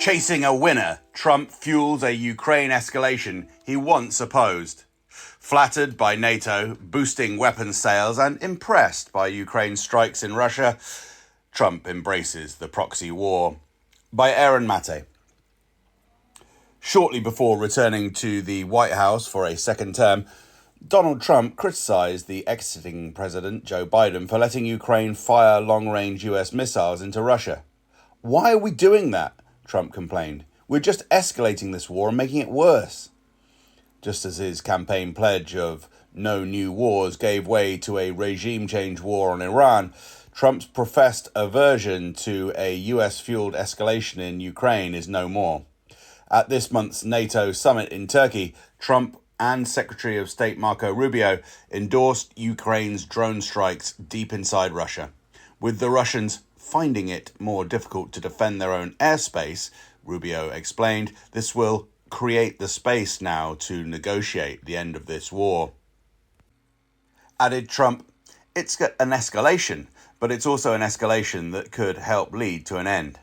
Chasing a winner, Trump fuels a Ukraine escalation he once opposed. Flattered by NATO, boosting weapons sales, and impressed by Ukraine's strikes in Russia, Trump embraces the proxy war. By Aaron Maté. Shortly before returning to the White House for a second term, Donald Trump criticised the exiting President Joe Biden for letting Ukraine fire long-range US missiles into Russia. "Why are we doing that?" Trump complained. "We're just escalating this war and making it worse." Just as his campaign pledge of no new wars gave way to a regime change war on Iran, Trump's professed aversion to a US-fueled escalation in Ukraine is no more. At this month's NATO summit in Turkey, Trump and Secretary of State Marco Rubio endorsed Ukraine's drone strikes deep inside Russia. With the Russians finding it more difficult to defend their own airspace, Rubio explained, this will create the space now to negotiate the end of this war. Added Trump, "It's an escalation, but it's also an escalation that could help lead to an end."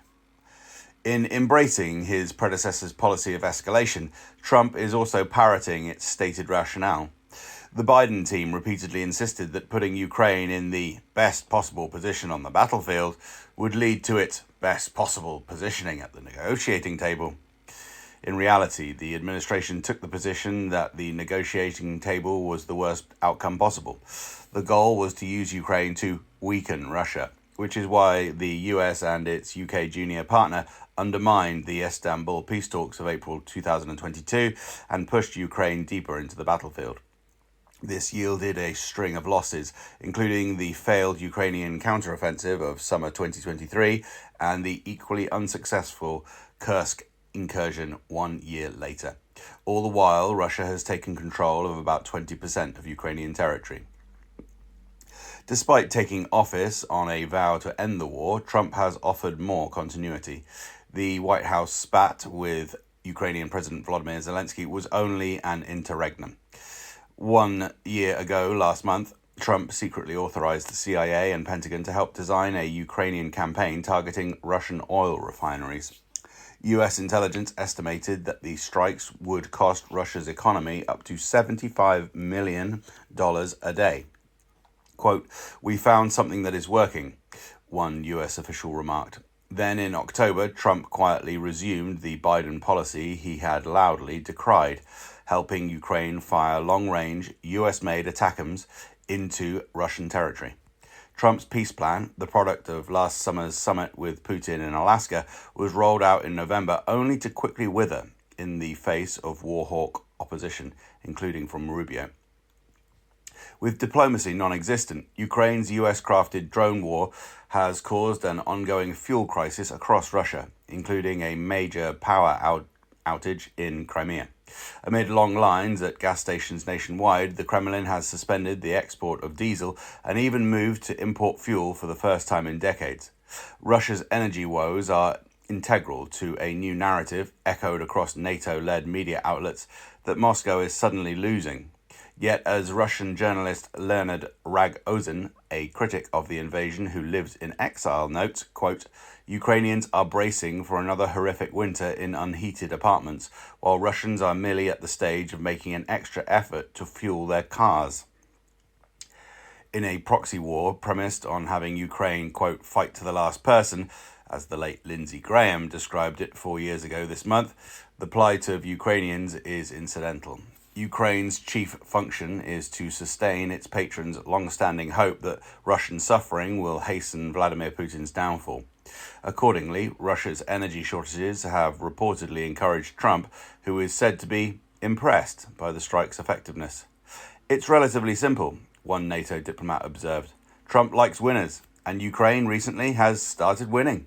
In embracing his predecessor's policy of escalation, Trump is also parroting its stated rationale. The Biden team repeatedly insisted that putting Ukraine in the best possible position on the battlefield would lead to its best possible positioning at the negotiating table. In reality, the administration took the position that the negotiating table was the worst outcome possible. The goal was to use Ukraine to weaken Russia, which is why the US and its UK junior partner undermined the Istanbul peace talks of April 2022 and pushed Ukraine deeper into the battlefield. This yielded a string of losses, including the failed Ukrainian counteroffensive of summer 2023 and the equally unsuccessful Kursk incursion 1 year later. All the while, Russia has taken control of about 20% of Ukrainian territory. Despite taking office on a vow to end the war, Trump has offered more continuity. The White House spat with Ukrainian President Volodymyr Zelensky was only an interregnum. 1 year ago, last month, Trump secretly authorized the CIA and Pentagon to help design a Ukrainian campaign targeting Russian oil refineries. US intelligence estimated that the strikes would cost Russia's economy up to $75 million a day. Quote, "We found something that is working," one US official remarked. Then in October, Trump quietly resumed the Biden policy he had loudly decried, helping Ukraine fire long-range US-made ATACMS into Russian territory. Trump's peace plan, the product of last summer's summit with Putin in Alaska, was rolled out in November only to quickly wither in the face of war hawk opposition, including from Rubio. With diplomacy non-existent, Ukraine's US-crafted drone war has caused an ongoing fuel crisis across Russia, including a major power outage in Crimea. Amid long lines at gas stations nationwide, the Kremlin has suspended the export of diesel and even moved to import fuel for the first time in decades. Russia's energy woes are integral to a new narrative echoed across NATO-led media outlets that Moscow is suddenly losing. Yet, as Russian journalist Leonid Rogozin, a critic of the invasion who lives in exile, notes, quote, "Ukrainians are bracing for another horrific winter in unheated apartments, while Russians are merely at the stage of making an extra effort to fuel their cars." In a proxy war premised on having Ukraine, quote, "fight to the last person," as the late Lindsey Graham described it 4 years ago this month, the plight of Ukrainians is incidental. Ukraine's chief function is to sustain its patrons' long-standing hope that Russian suffering will hasten Vladimir Putin's downfall. Accordingly, Russia's energy shortages have reportedly encouraged Trump, who is said to be impressed by the strike's effectiveness. "It's relatively simple," one NATO diplomat observed. "Trump likes winners, and Ukraine recently has started winning."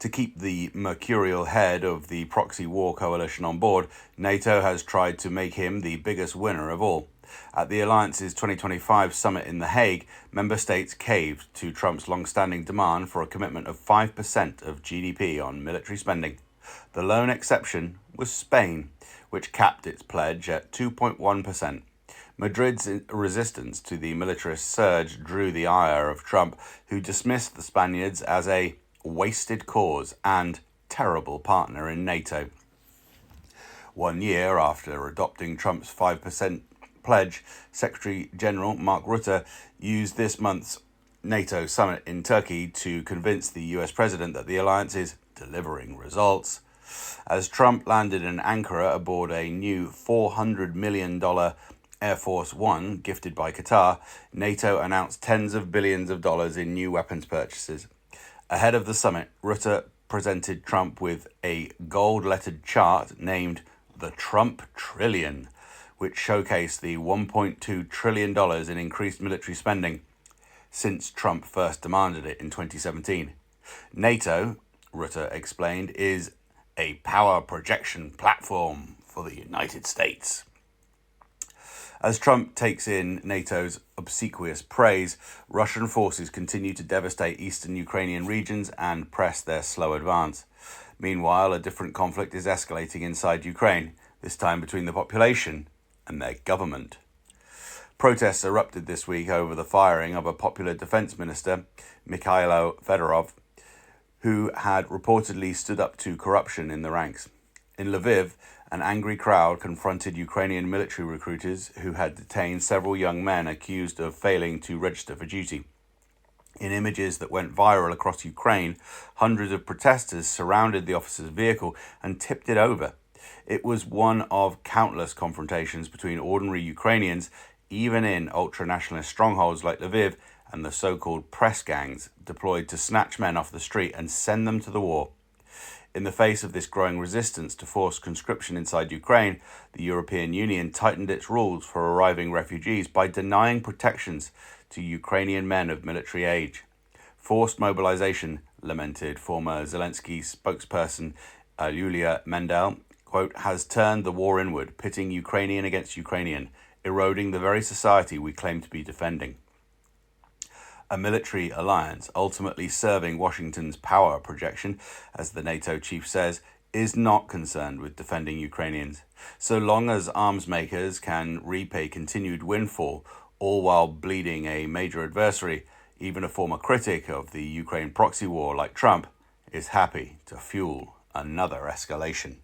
To keep the mercurial head of the proxy war coalition on board, NATO has tried to make him the biggest winner of all. At the alliance's 2025 summit in The Hague, member states caved to Trump's long-standing demand for a commitment of 5% of GDP on military spending. The lone exception was Spain, which capped its pledge at 2.1%. Madrid's resistance to the militarist surge drew the ire of Trump, who dismissed the Spaniards as a wasted cause and terrible partner in NATO. 1 year after adopting Trump's 5% pledge, Secretary General Mark Rutte used this month's NATO summit in Turkey to convince the US president that the alliance is delivering results. As Trump landed in Ankara aboard a new $400 million Air Force One gifted by Qatar, NATO announced tens of billions of dollars in new weapons purchases. Ahead of the summit, Rutte presented Trump with a gold-lettered chart named the Trump Trillion, which showcased the $1.2 trillion in increased military spending since Trump first demanded it in 2017. NATO, Rutte explained, is a power projection platform for the United States. As Trump takes in NATO's obsequious praise, Russian forces continue to devastate eastern Ukrainian regions and press their slow advance. Meanwhile, a different conflict is escalating inside Ukraine, this time between the population and their government. Protests erupted this week over the firing of a popular defense minister, Mikhailo Fedorov, who had reportedly stood up to corruption in the ranks. In Lviv, an angry crowd confronted Ukrainian military recruiters who had detained several young men accused of failing to register for duty. In images that went viral across Ukraine, hundreds of protesters surrounded the officer's vehicle and tipped it over. It was one of countless confrontations between ordinary Ukrainians, even in ultra-nationalist strongholds like Lviv, and the so-called press gangs deployed to snatch men off the street and send them to the war. In the face of this growing resistance to forced conscription inside Ukraine, the European Union tightened its rules for arriving refugees by denying protections to Ukrainian men of military age. Forced mobilization, lamented former Zelensky spokesperson Yulia Mendel, quote, has turned the war inward, pitting Ukrainian against Ukrainian, eroding the very society we claim to be defending. A military alliance ultimately serving Washington's power projection, as the NATO chief says, is not concerned with defending Ukrainians. So long as arms makers can reap a continued windfall, all while bleeding a major adversary, even a former critic of the Ukraine proxy war like Trump is happy to fuel another escalation.